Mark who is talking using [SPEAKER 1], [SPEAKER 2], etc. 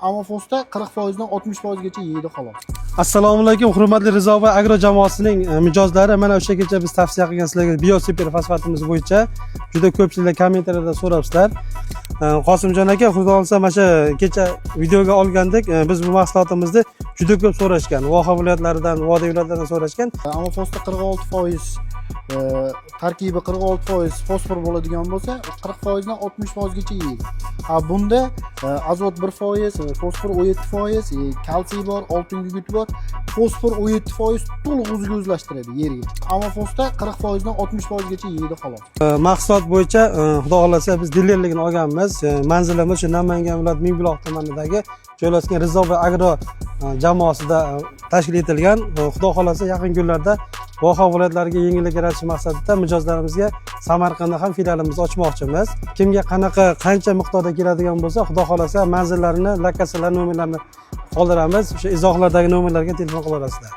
[SPEAKER 1] Amofosda 40% dan 60% gacha yeydi xolos.
[SPEAKER 2] Assalomu alaykum, hurmatli Rizobay agro jamoasining mijozlari. Mana o'sha kecha biz tavsiya qilgan sizlarga biosper fosfatimiz bo'yicha juda ko'pchiliklar kommentariyada so'rabsizlar. Qosimjon aka, xudo xolsa mana shu kecha videoga olgandik. Biz bu mahsulotimizni juda ko'p so'rashgan. Voha viloyatlaridan, vodiy viloyatlaridan so'rashgan.
[SPEAKER 1] Amofosda 46% tarkibi 46% fosfor bo'ladigan bo'lsa, 40% dan 60% gacha yeydi. Bunda azot 1%, fosfor 17%, kalsiy bor, oltin gugurt bor. Fosfor 17% to'liq o'ziga o'zlashtiradi yerga. Amofosda 40% dan 60% gacha yeydi xolos.
[SPEAKER 2] Mahsulot bo'yicha xudo xolasa biz dilerligini olganmiz. Manzilimiz shu Namangan viloyati Mingbuloq tumanidagi joylashgan Rizobay agro jamoasida tashkil etilgan. Xudo xolasa yaqin kunlarda voha viloyatlariga yengillik yaratish maqsadida mijozlarimizga Samarqandda ham filialimizni ochmoqchimiz. Kimga qancha miqdorda keladigan bo'lsa, xudo xolasa manzillarini, lokatsiyalar nomerlarini qoldiramiz. O'sha izohlardagi nomerlarga telefon qila olasizlar.